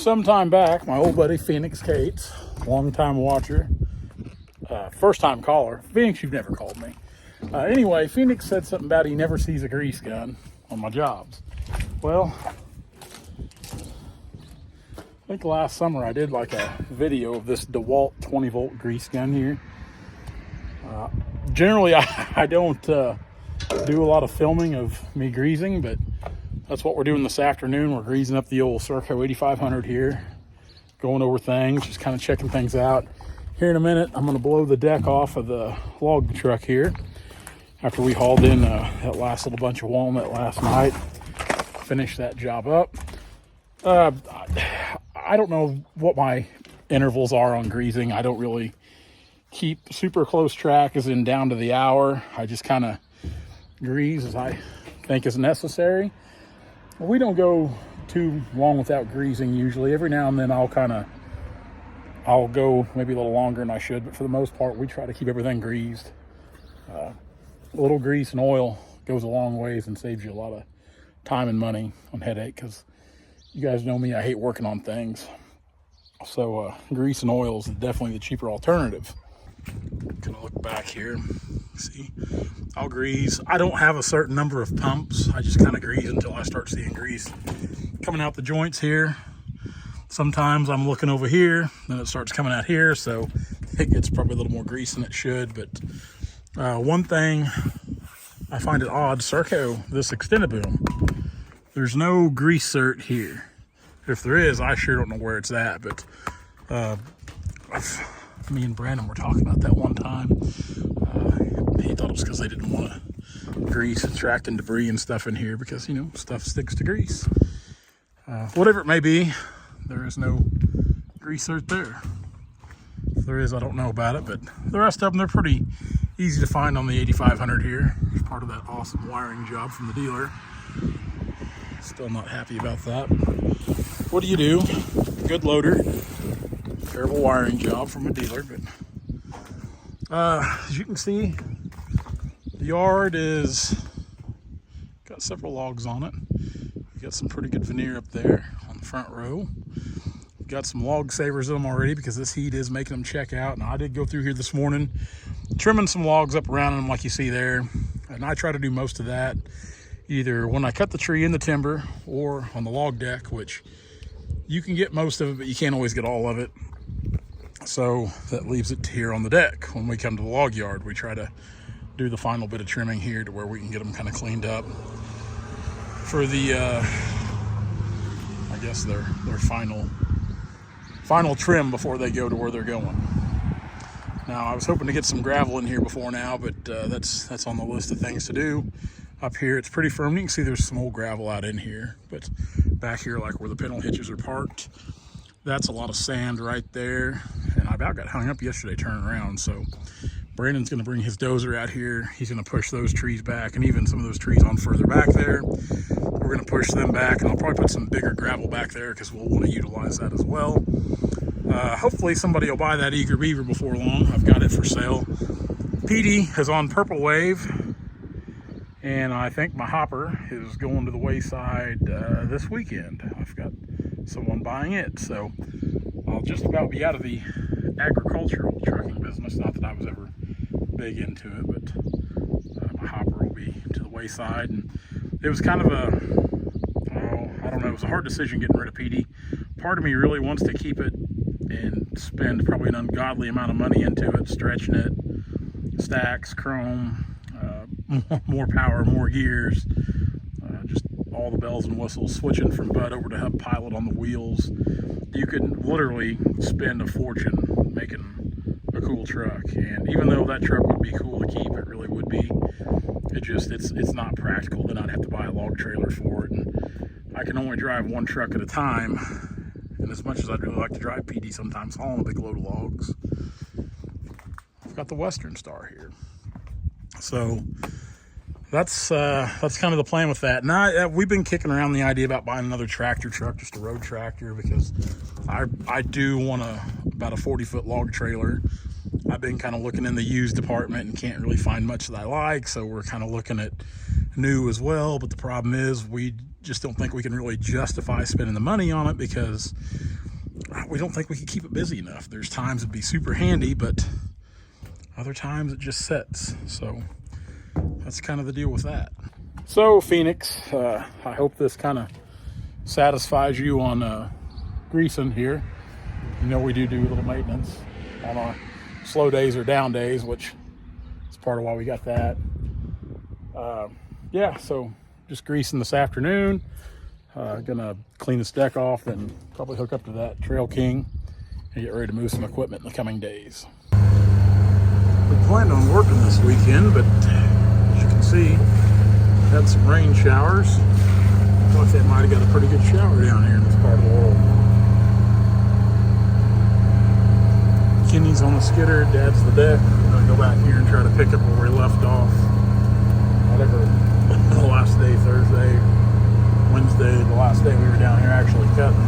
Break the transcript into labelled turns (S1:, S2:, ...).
S1: Sometime back, my old buddy Phoenix Cates, long-time watcher, first-time caller. Phoenix, you've never called me. Anyway, Phoenix said something about he never sees a grease gun on my jobs. Well, I think last summer I did like a video of this DeWalt 20-volt grease gun here. Generally, I don't do a lot of filming of me greasing, but that's what we're doing this afternoon. We're greasing up the old Serco 8500 here, going over things, just kind of checking things out. Here in a minute, I'm going to blow the deck off of the log truck here after we hauled in that last little bunch of walnut last night. Finished that job up. I don't know what my intervals are on greasing. I don't really keep super close track, as in down to the hour. I just kind of grease as I think is necessary. We don't go too long without greasing usually. Every now and then I'll go maybe a little longer than I should, but for the most part we try to keep everything greased. A little grease and oil goes a long ways and saves you a lot of time and money on headache, because you guys know me, I hate working on things. So grease and oil is definitely the cheaper alternative. Gonna look back here, see, I'll grease. I don't have a certain number of pumps. I just kind of grease until I start seeing grease coming out the joints here. Sometimes I'm looking over here, then it starts coming out here, so it gets probably a little more grease than it should. But one thing I find it odd, Serco, this extended boom, there's no grease cert here. If there is, I sure don't know where it's at, but me and Brandon were talking about that one time. He thought it was because they didn't want to grease attracting debris and stuff in here, because, you know, stuff sticks to grease. Whatever it may be, there is no grease cert there. If there is, I don't know about it, but the rest of them, they're pretty easy to find on the 8500 here. It's part of that awesome wiring job from the dealer. Still not happy about that. What do you do? Good loader. Terrible wiring job from a dealer, but as you can see, the yard is got several logs on it. We got some pretty good veneer up there on the front row. We've got some log savers in them already, because this heat is making them check out. And I did go through here this morning, trimming some logs up around them like you see there. And I try to do most of that either when I cut the tree in the timber or on the log deck, which you can get most of it, but you can't always get all of it. So that leaves it here on the deck. When we come to the log yard, we try to do the final bit of trimming here to where we can get them kind of cleaned up for the, I guess their final trim before they go to where they're going. Now, I was hoping to get some gravel in here before now, but that's on the list of things to do. Up here, it's pretty firm. You can see there's some old gravel out in here, but back here, like where the pintle hitches are parked, that's a lot of sand right there. And I about got hung up yesterday turning around. So Brandon's going to bring his dozer out here. He's going to push those trees back, and even some of those trees on further back there, we're going to push them back. And I'll probably put some bigger gravel back there, because we'll want to utilize that as well. Hopefully somebody will buy that Eager Beaver before long. I've got it for sale. Petey is on Purple Wave, and I think my hopper is going to the wayside this weekend. I've got someone buying it, so I'll just about be out of the agricultural trucking business. Not that I was ever big into it, but my hopper will be to the wayside. And it was kind of I don't know, it was a hard decision getting rid of Petey. Part of me really wants to keep it and spend probably an ungodly amount of money into it, stretching it, stacks, chrome, more power, more gears, just all the bells and whistles, switching from Bud over to Hub Pilot on the wheels. You could literally spend a fortune making a cool truck. And even though that truck would be cool to keep, it really would be, it's not practical. Then I'd have to buy a log trailer for it, and I can only drive one truck at a time. And as much as I'd really like to drive PD sometimes, hauling a big load of logs, I've got the Western Star here. So that's kind of the plan with that. Now, we've been kicking around the idea about buying another tractor truck, just a road tractor, because I do want about a 40-foot log trailer. I've been kind of looking in the used department and can't really find much that I like, so we're kind of looking at new as well. But the problem is we just don't think we can really justify spending the money on it, because we don't think we can keep it busy enough. There's times it'd be super handy, but other times it just sits. So that's kind of the deal with that. So Phoenix, I hope this kind of satisfies you on greasing here. You know, we do a little maintenance on our slow days or down days, which is part of why we got that. Yeah, so just greasing this afternoon. Gonna clean this deck off, then probably hook up to that Trail King and get ready to move some equipment in the coming days. We planned on working this weekend, but as you can see, had some rain showers. Thought they might have got a pretty good shower down here in this part of the world. Kenny's on the skidder, Dad's the deck. We're gonna go back here and try to pick up where we left off. Whatever the last day, Thursday, Wednesday, the last day we were down here actually cutting.